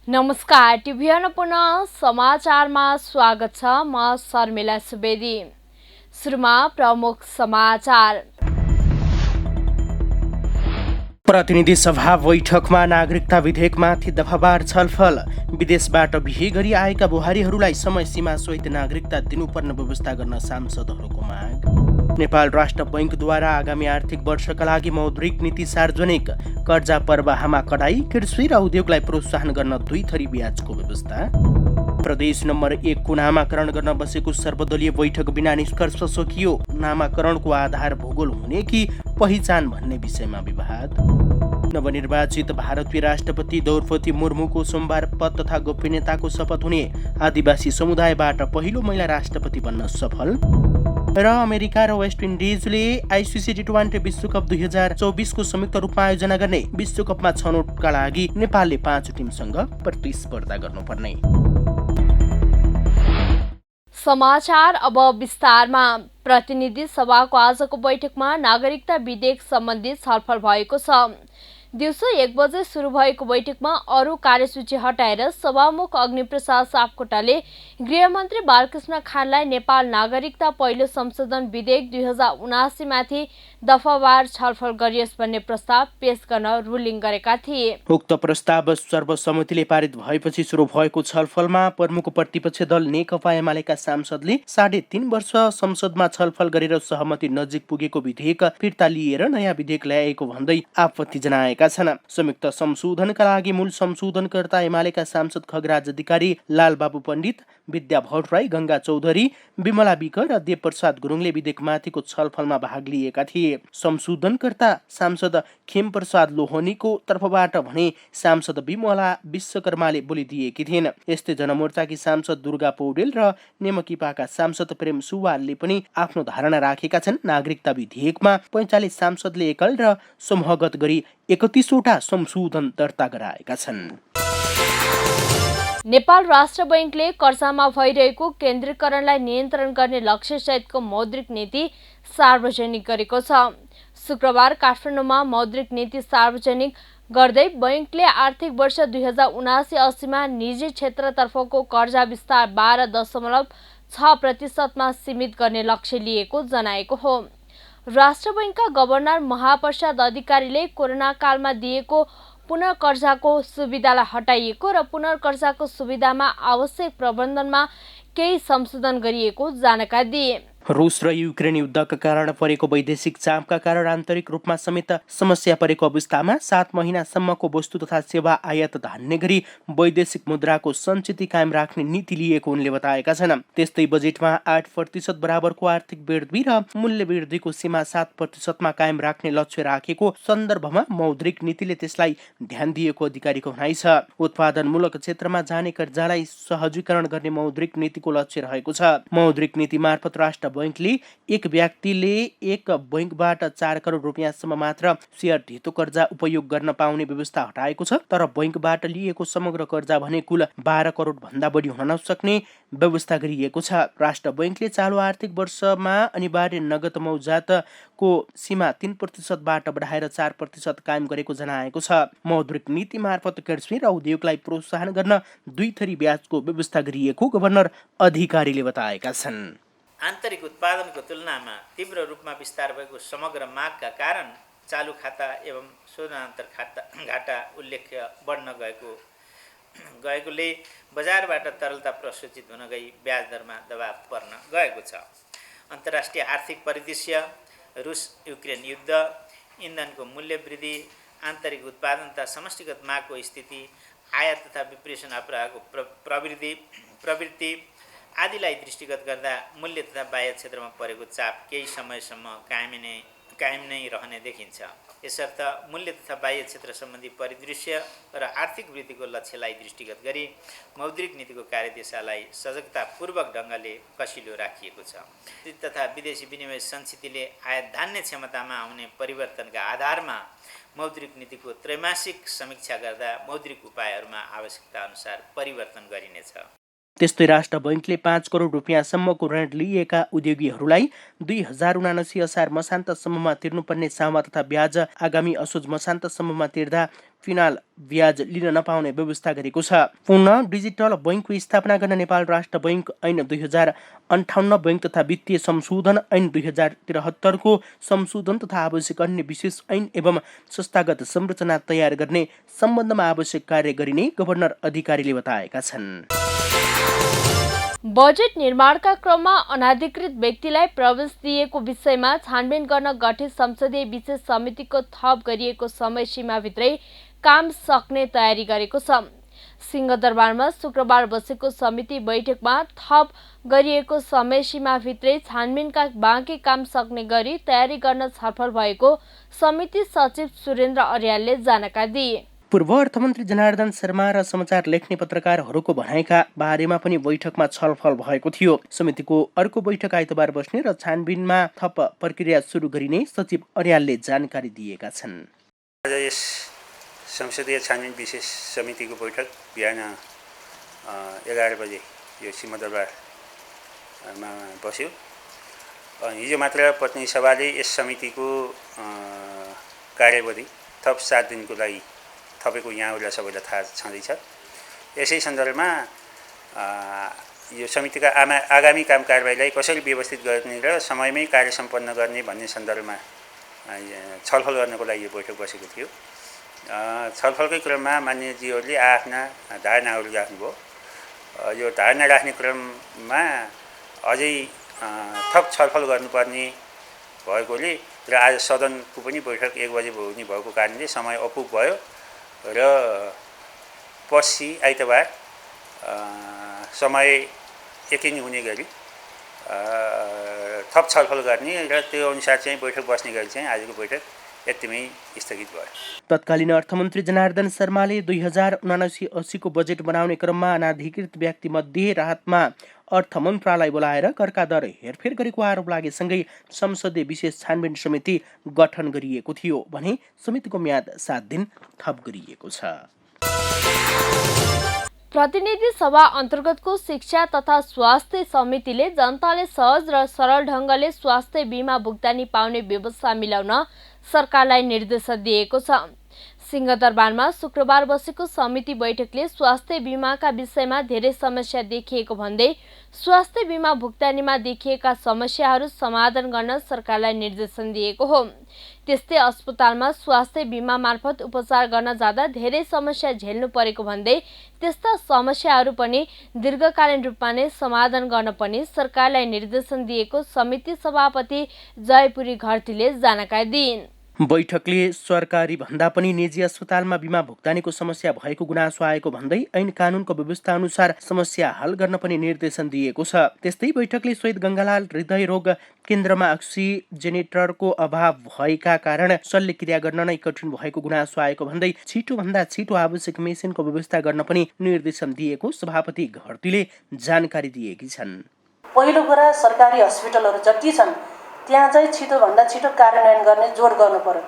नमस्कार, टिभी अन्नपूर्ण समाचारमा स्वागत छ। म शर्मिला सुवेदी। सुरुमा प्रमुख समाचार। प्रतिनिधि सभा बैठकमा नागरिकता विधेयकमाथि दफावार छलफल। विदेशबाट बिहे गरी आएका बुहारीहरूलाई समय सीमा सहित नागरिकता दिनुपर्ने व्यवस्था गर्न सांसदहरूको माग। नेपाल राष्ट्र बैंकद्वारा आगामी आर्थिक वर्षका लागि मौद्रिक नीति सार्वजनिक। कर्जा प्रवाहमा कडाई, कृषि र उद्योगलाई प्रोत्साहन गर्न 2 थरी ब्याजको व्यवस्था। प्रदेश नम्बर 1 को नामाकरण गर्न बसेको सर्वदलीय बैठक बिना निष्कर्ष सकियो। नामाकरणको आधार भूगोल हुने कि पहिचान भन्ने विषयमा विवाद। नवनिर्वाचित भारतीय राष्ट्रपति द्रौपदी मुर्मुको सोमबार पद तथा गोपनीयताको शपथ हुने। आदिवासी समुदायबाट पहिलो महिला राष्ट्रपति बन्न सफल। र अमेरिका र वेस्ट इन्डिजले आइसिसी टी20 विश्वकप 2024 को संयुक्त रूपमा आयोजना गर्ने। विश्वकपमा छनौटका लागि नेपालले 5 टिमसँग प्रतिस्पर्धा गर्नुपर्ने। समाचार अब विस्तारमा। प्रतिनिधि सभाको आजको बैठकमा नागरिकता विधेयक सम्बन्धी छलफल भएको छ। दिउँसो 1 बजे सुरु भएको बैठकमा अरू कार्यसूची हटाएर सभामुख अग्निप्रसाद सापकोटाले गृहमन्त्री बालकृष्ण खानलाई नेपाल नागरिकता पहिलो संशोधन विधेयक 2079 माथि दफावार छलफल गरियोस् भन्ने प्रस्ताव पेश गर्न रुलिङ गरेका थिए। उक्त प्रस्ताव सर्वसम्मतिले पारित भएपछि सुरु भएको छलफलमा प्रमुख प्रतिपक्ष दल नेकपा एमालेका सांसदले 3.5 वर्ष संसदमा छलफल गरेर सहमति नजिक पुगेको विधेयक फिर्ता लिएर नयाँ विधेयक ल्याएको भन्दै आपत्ति जनाएका छन्। संयुक्त संशोधनका लागि मूल संशोधनकर्ता एमालेका सांसद खगराज अधिकारी, लालबाबु पण्डित, विद्या भट्टराई, गंगा चौधरी, विमला विक र देवप्रसाद गुरुङले विधेयकमाथिको छलफलमा भाग लिएका थिए। संशोधनकर्ता सांसद खेमप्रसाद लोहनीको तर्फबाट भने सांसद विमला विश्वकर्माले बोलिदिएकी थिइन्। यस्तै जनमोर्चाकी सांसद दुर्गा पौडेल र नेमकिपाका सांसद प्रेम सुवालले पनि आफ्नो धारणा राखेका छन्। नागरिकता विधेयकमा 45 सांसदले एकल र समूहगत गरी 31 वटा संशोधन दर्ता गराएका छन्। नेपाल राष्ट्र बैंकले कर्जामा भइरहेको केन्द्रीकरणलाई नियन्त्रण गर्ने लक्ष्यसहितको मौद्रिक नीति सार्वजनिक गरेको छ। शुक्रबार काठमाडौँमा मौद्रिक नीति सार्वजनिक गर्दै बैंकले आर्थिक वर्ष 2079-80 मा निजी क्षेत्रतर्फको कर्जा विस्तार 12.6% मा सीमित गर्ने लक्ष्य लिएको जनाएको हो। राष्ट्र बैंकका गभर्नर महाप्रसाद अधिकारीले कोरोना कालमा दिएको पुनर्कर्जाको सुविधालाई हटाइएको र पुनर्कर्जाको सुविधामा आवश्यक प्रबन्धनमा केही संशोधन गरिएको जानकारी दिए। रुस र युक्रेन युद्धका कारण परेको वैदेशिक चापका कारण आन्तरिक रूपमा समेत समस्या परेको अवस्थामा 7 महिनासम्मको वस्तु तथा सेवा आयात धान्ने गरी वैदेशिक मुद्राको सञ्चित कायम राख्ने नीति लिएको उनले बताएका छन्। त्यस्तै बजेटमा 8% बराबरको आर्थिक वृद्धि र मूल्य वृद्धिको सीमा 7% मा कायम राख्ने लक्ष्य राखेको सन्दर्भमा मौद्रिक नीतिले त्यसलाई ध्यान दिएको अधिकारीको भनाइ छ। उत्पादनमूलक क्षेत्रमा जाने कर्जालाई सहजीकरण गर्ने मौद्रिक नीतिको लक्ष्य रहेको छ। मौद्रिक नीति मार्फत राष्ट्र बैंकले एक व्यक्तिले एक बैंकबाट 4 करोड रुपियाँसम्म मात्र शेयर धितो कर्जा उपयोग गर्न पाउने व्यवस्था हटाएको छ। तर बैंकबाट लिएको समग्र कर्जा भने कुल 12 करोड भन्दा बढी हुन नसक्ने व्यवस्था गरिएको छ। राष्ट्र बैंकले चालु आर्थिक वर्षमा अनिवार्य नगद मौजातको सीमा 3% बाट बढाएर 4% कायम गरेको जनाएको छ। मौद्रिक नीति मार्फत कृषि र उद्योगलाई प्रोत्साहन गर्न 2 थरी ब्याजको व्यवस्था गरिएको गभर्नर अधिकारीले बताएका छन्। आन्तरिक उत्पादनको तुलनामा तीव्र रूपमा विस्तार भएको समग्र मागका कारण चालु खाता एवं शोधनान्तर घाटा उल्लेख्य बढ्न गएकोले बजारबाट तरलता प्रसूचित हुन गई ब्याज दरमा दबाव पर्न गएको छ। अन्तर्राष्ट्रिय आर्थिक परिदृश्य, रुस युक्रेन युद्ध, इन्धनको मूल्य वृद्धि, आन्तरिक उत्पादन तथा समष्टिगत मागको स्थिति, आयात तथा विप्रेषण अपराधको प्रवृत्ति आदिलाई दृष्टिगत गर्दा मूल्य तथा बाह्य क्षेत्रमा परेको चाप केही समयसम्म कायम नै रहने देखिन्छ। यसर्थ मूल्य तथा बाह्य क्षेत्र सम्बन्धी परिदृश्य र आर्थिक वृद्धिको लक्ष्यलाई दृष्टिगत गरी मौद्रिक नीतिको कार्यदिशालाई सजगतापूर्वक ढङ्गले कसिलो राखिएको छ। तथा विदेशी विनिमय संचितिले आयात धान्ने क्षमतामा आउने परिवर्तनका आधारमा मौद्रिक नीतिको त्रैमासिक समीक्षा गर्दा मौद्रिक उपायहरूमा आवश्यकता अनुसार परिवर्तन गरिनेछ। त्यस्तै राष्ट्र बैङ्कले 5 करोड रुपियाँसम्मको ऋण लिएका उद्योगीहरूलाई 2079 असार मसान्तसम्ममा तिर्नुपर्ने सामा तथा ब्याज आगामी असोज मसान्तसम्ममा तिर्दा फिनाल ब्याज लिन नपाउने व्यवस्था गरेको छ। पुनः डिजिटल बैङ्कको स्थापना गर्न नेपाल राष्ट्र बैङ्क ऐन 2058, बैङ्क तथा वित्तीय संशोधन ऐन 2073 को संशोधन तथा आवश्यक अन्य विशेष ऐन एवं संस्थागत संरचना तयार गर्ने सम्बन्धमा आवश्यक कार्य गरिने गभर्नर अधिकारीले बताएका छन्। बजेट निर्माणका क्रममा अनाधिकृत व्यक्तिलाई प्रवेश दिएको विषयमा छानबिन गर्न गठित संसदीय विशेष समितिको थप गरिएको समय सीमाभित्रै काम सक्ने तयारी गरेको छ। सिंहदरबारमा शुक्रबार बसेको समिति बैठकमा थप गरिएको समय सीमाभित्रै छानबिनका बाँकी काम सक्ने गरी तयारी गर्न छलफल भएको समिति सचिव सुरेन्द्र अर्यालले जानकारी दिए। पूर्व अर्थमन्त्री जनार्दन शर्मा र समाचार लेख्ने पत्रकारहरूको भनाइका बारेमा पनि बैठकमा छलफल भएको थियो। समितिको अर्को बैठक आइतबार बस्ने र छानबिनमा थप प्रक्रिया सुरु गरिने सचिव अर्यालले जानकारी दिएका छन्। यस संसदीय छानबिन विशेष समितिको बैठक बिहान 11 बजे यो सिंहदरबारमा बस्यो। हिजो मात्र प्रतिनिधि सभाले यस समितिको कार्यवधि थप 7 दिनको लागि थपेको यहाँहरूलाई सबैलाई थाहा छँदैछ। यसै सन्दर्भमा यो समितिका आगामी काम कारबाहीलाई कसरी व्यवस्थित गर्ने र समयमै कार्य सम्पन्न गर्ने भन्ने सन्दर्भमा छलफल गर्नको लागि यो बैठक बसेको थियो। छलफलकै क्रममा मान्यज्यूहरूले आफ्ना धारणाहरू राख्नुभयो। यो धारणा राख्ने क्रममा अझै थप छलफल गर्नुपर्ने भएकोले र आज सदनको पनि बैठक 1 बजे हुने भएको कारणले समय अपुग भयो र पर्सि आइतबार समय एकै हुने गरी थप छलफल गर्ने र त्यो अनुसार चाहिँ बैठक बस्ने गरी चाहिँ आजको बैठक यतिमै स्थगित भयो। तत्कालीन अर्थमन्त्री जनार्दन शर्माले 2079-80 को बजेट बनाउने क्रममा अनाधिकृत व्यक्तिमध्ये राहतमा अर्थ मन्त्रालय बोलाएर करका दर हेरफेर गरेको आरोप लागेसँगै संसदीय विशेष छानबिन समिति गठन गरिएको थियो भने समितिको म्याद 7 दिन थप गरिएको छ। प्रतिनिधि सभा अन्तर्गतको शिक्षा तथा स्वास्थ्य समितिले जनताले सहज र सरल ढङ्गले स्वास्थ्य बिमा भुक्तानी पाउने व्यवस्था मिलाउन सरकारलाई निर्देशन दिएको छ। सिंहदरबारमा शुक्रबार बसेको समिति बैठकले स्वास्थ्य बिमाका विषयमा धेरै समस्या देखिएको भन्दै स्वास्थ्य बिमा भुक्तानीमा देखिएका समस्याहरू समाधान गर्न सरकारलाई निर्देशन दिएको हो। त्यस्तै अस्पतालमा स्वास्थ्य बिमा मार्फत उपचार गर्न जाँदा धेरै समस्या झेल्नु परेको भन्दै त्यस्ता समस्याहरू पनि दीर्घकालीन रूपमा नै समाधान गर्न पनि सरकारलाई निर्देशन दिएको समिति सभापति जयपुरी घरतीले जानकारी दिइन्। बैठकले सरकारी भन्दा पनि निजी अस्पतालमा बिमा भुक्तानीको समस्या भएको गुनासो आएको भन्दै ऐन कानुनको व्यवस्था अनुसार समस्या हल गर्न पनि निर्देशन दिएको छ। त्यस्तै बैठकले शहीद गङ्गालाल हृदय रोग केन्द्रमा अक्सिजेनेटरको अभाव भएका कारण शल्यक्रिया गर्न नै कठिन भएको गुनासो आएको भन्दै छिटोभन्दा छिटो आवश्यक मेसिनको व्यवस्था गर्न पनि निर्देशन दिएको सभापति घरतीले जानकारी दिएकी छन्। पहिलो कुरा सरकारी हस्पिटलहरू जति छन् त्यहाँ चाहिँ छिटोभन्दा छिटो कार्यान्वयन गर्ने जोड गर्नु पर्यो।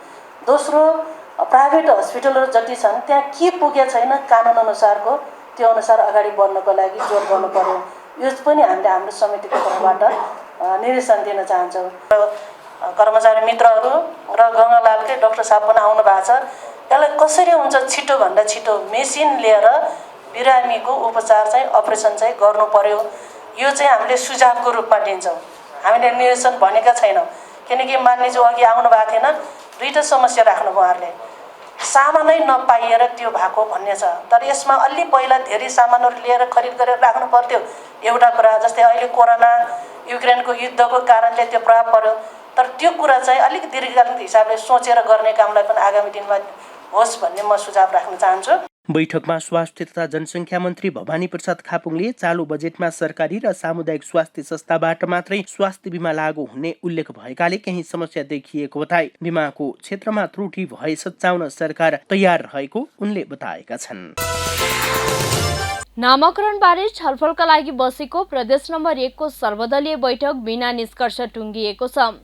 दोस्रो, प्राइभेट हस्पिटलहरू जति छन् त्यहाँ के पुगेको छैन कानुन अनुसारको त्यो अनुसार अगाडि बढ्नको लागि जोड गर्नु पर्यो। यो पनि हामीले हाम्रो समितिको तर्फबाट निर्देशन दिन चाहन्छौँ। कर्मचारी मित्रहरू र गङ्गालालकै डाक्टर साहब पनि आउनु भएको छ। यसलाई कसरी हुन्छ छिटोभन्दा छिटो मेसिन लिएर बिरामीको उपचार चाहिँ अपरेसन चाहिँ गर्नु पर्यो। यो चाहिँ हामीले सुझावको रूपमा दिन्छौँ। हामीले निर्देशन भनेका छैनौँ किनकि मान्यज्यू अघि आउनु भएको थिएन, दुईवटा समस्या राख्नु भयो उहाँहरूले। सामानै नपाइएर त्यो भएको भन्ने छ, तर यसमा अलि पहिला धेरै सामानहरू लिएर खरिद गरेर राख्नु पर्थ्यो। एउटा कुरा जस्तै अहिले कोरोना युक्रेनको युद्धको कारणले त्यो प्रभाव पर्यो, तर त्यो कुरा चाहिँ अलिक दीर्घकालीन हिसाबले सोचेर गर्ने कामलाई पनि आगामी दिनमा होस् भन्ने म सुझाव राख्न चाहन्छु। बैठकमा स्वास्थ्य तथा जनसङ्ख्या मन्त्री भवानी प्रसाद खापुङले चालु बजेटमा सरकारी र सामुदायिक स्वास्थ्य संस्थाबाट मात्रै स्वास्थ्य बिमा लागू हुने उल्लेख भएकाले केही समस्या देखिएको बताए। बिमाको क्षेत्रमा त्रुटि भए सच्याउन सरकार तयार रहेको उनले बताएका छन्। नामाकरणबारे छलफलका लागि बसेको प्रदेश नम्बर 1 को सर्वदलीय बैठक बिना निष्कर्ष टुङ्गिएको छ।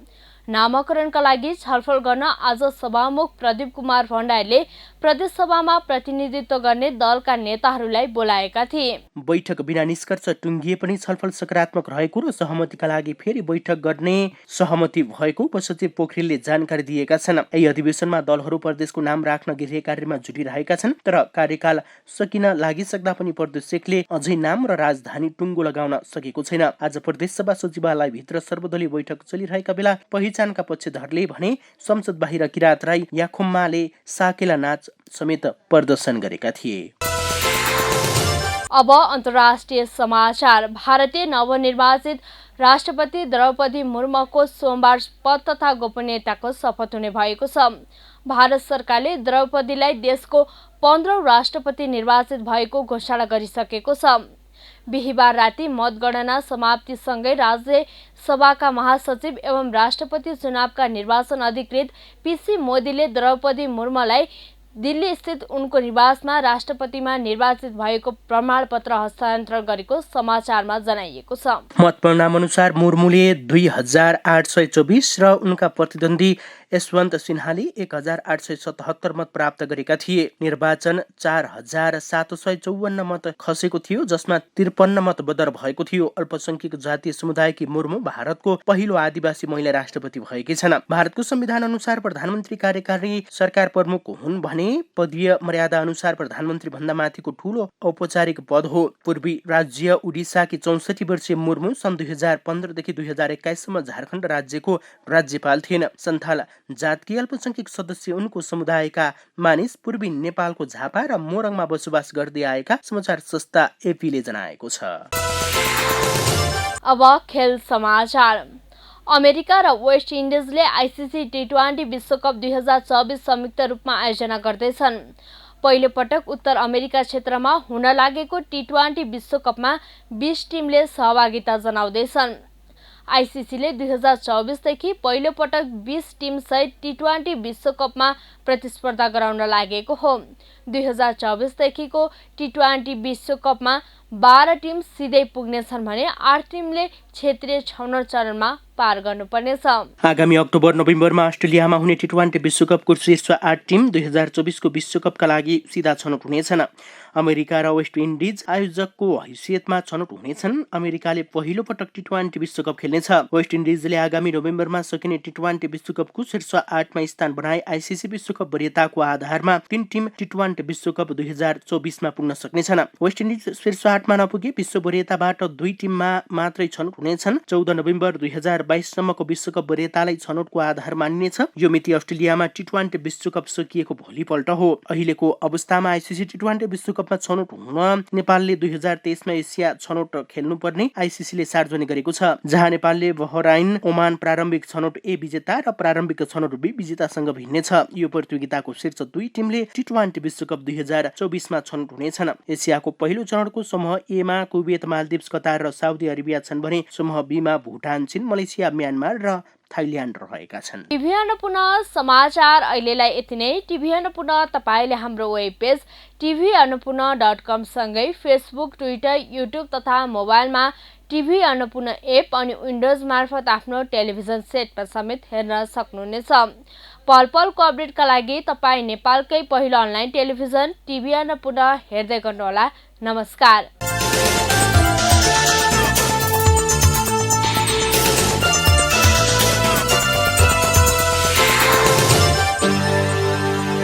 नामाकरणका लागि छलफल गर्न आज सभामुख प्रदीप कुमार भण्डारीले प्रदेशसभामा प्रतिनिधित्व गर्ने दलका नेताहरूलाई बोलाएका थिए। बैठक बिना निष्कर्ष टुङ्गिए पनि छलफल सकारात्मक रहेको र सहमतिका लागि फेरि बैठक गर्ने सहमति भएको उपसचिव पोखरेलले जानकारी दिएका छन्। यही अधिवेशनमा दलहरू प्रदेशको नाम राख्न गृह कार्यमा जुटिरहेका छन्, तर कार्यकाल सकिन लागिसक्दा पनि प्रदेशले अझै नाम र राजधानी टुङ्गो लगाउन सकेको छैन। आज प्रदेशसभा सचिवालय भित्र सर्वदलीय बैठक चलिरहेका बेला पहिचानका पक्षधरले भने संसद बाहिर किरात राई याखुम्माले साकेला नाच समेत प्रदर्शन गरेका थिए। अब अन्तर्राष्ट्रिय समाचार। भारतीय नवनिर्वाचित राष्ट्रपति द्रौपदी मुर्मुको सोमबार पद तथा गोपनीयताको शपथ हुने भएको छ। भारत सरकारले द्रौपदीलाई देशको 15औं राष्ट्रपति निर्वाचित भएको घोषणा गरिसकेको छ। बिहिबार राति मतगणना समाप्तिसँगै राज्य सभाका महासचिव एवं राष्ट्रपति चुनावका निर्वाचन अधिकृत पीसी मोदीले द्रौपदी मुर्मुलाई दिल्ली स्थित उनको निवासमा राष्ट्रपतिमा निर्वाचित भएको प्रमाणपत्र हस्तान्तरण गरेको समाचारमा जनाइएको छ। मतपरिणाम अनुसार मुर्मुले 2824 र उनका प्रतिद्वन्दी यशवन्त सिन्हाले 1877 मत प्राप्त गरेका थिए। निर्वाचन 4754 मत खसेको थियो, जसमा 53 मत बदर भएको थियो। अल्पसंख्यक जातीय समुदायकी मुर्मु भारतको पहिलो आदिवासी महिला राष्ट्रपति भएकी छन्। भारतको संविधान अनुसार प्रधानमन्त्री कार्यकारी सरकार प्रमुख हुन् भने पदीय मर्यादा अनुसार प्रधानमन्त्री भन्दा माथिको ठूलो औपचारिक पद हो। पूर्वी राज्य उडिसाकी 64 वर्षीय मुर्मु सन् 2015 देखि 2021 सम्म झारखण्ड राज्यको राज्यपाल थिएन। सन्थाल जातकी अल्पसंख्यक सदस्य उनको समुदायका मानिस पूर्वी नेपालको झापा र मोरङमा बसोबास गर्दै आएका समाचार संस्था एपीले जनाएको छ। अब खेल समाचार। अमेरिका र वेस्ट इन्डिजले आइसिसी टी20 विश्वकप 2024 संयुक्त रूपमा आयोजना गर्दैछन्। पहिलो पटक उत्तर अमेरिका क्षेत्रमा हुन लागेको टी20 विश्वकपमा 20 टिमले सहभागिता जनाउँदैछन्। आइसिसीले 2024 देखि पहिलो पटक 20 टिम सहित टी20 विश्वकपमा प्रतिस्पर्धा गराउन लागेको हो। 2024 देखिको टी20 विश्वकपमा 12 टिम सिधै पुग्नेछन् भने 8 टिमले क्षेत्रीय छनौट चरणमा पार गर्नुपर्नेछ। आगामी अक्टोबर नोभेम्बरमा अस्ट्रेलियामा हुने टी20 विश्वकपको शीर्ष 8 टिम 2024को विश्वकपका लागि सिधा छनौट हुनेछन्। अमेरिका र वेस्ट इन्डिज आयोजकको हैसियतमा छनौट हुनेछन्। अमेरिकाले पहिलो पटक टी20 विश्वकप खेल्नेछ। वेस्ट इन्डिजले आगामी नोभेम्बरमा सकिने टी20 विश्वकपको शीर्ष 8मा स्थान बनाए आइसिसी विश्वकप वरियताको आधारमा 3 टिम टी20 विश्वकप 2024मा पुग्न सक्नेछन्। वेस्ट इन्डिज शीर्ष 8मा नपुगे विश्व वरियताबाट 2 टिममा मात्रै छनौट हुनेछन्। 14 नोभेम्बर 2022 सम्मको विश्वकप वरियतालाई छनौटको आधार मानिनेछ। यो मिति अस्ट्रेलियामा टी20 विश्वकप सकिएको भोलिपल्ट हो। अहिलेको अवस्थामा आइसिसी टी20 विश्वकपमा छनौट हुन नेपालले 2023मा एसिया छनौट खेल्नुपर्ने आइसिसीले सार्वजनिक गरेको छ, जहाँ नेपालले बहराइन ओमान प्रारम्भिक छनौट ए विजेता र प्रारम्भिक छनौट बी विजेतासँग भिड्नेछ। यो प्रतियोगिताको शीर्ष 2 टिमले टी20 विश्वकप 2024मा छनौट हुनेछन्। एसियाको पहिलो चरणको समूह ए मा कुवेत, मालदिप्स, कतार र साउदी अरेबिया छन् भने समूह बी मा भुटान, चीन, मलेसिया, म्यानमार र थाइल्यान्ड रहेका छन्। टिभी अन्नपूर्ण समाचार अहिलेलाई यति नै। टिभी अन्नपूर्ण तपाईले हाम्रो वेब पेज tvannapurna.com सँगै फेसबुक, ट्विटर, युट्युब तथा मोबाइलमा टिभी अन्नपूर्ण एप अनि विन्डोज मार्फत आफ्नो टेलिभिजन सेटमा समेत हेर्न सक्नुहुनेछ। पल पलको अपडेटका लागि तपाईँ नेपालकै पहिलो अनलाइन टेलिभिजन टिभी अन्नपूर्ण हेर्दै गर्नुहोला। नमस्कार।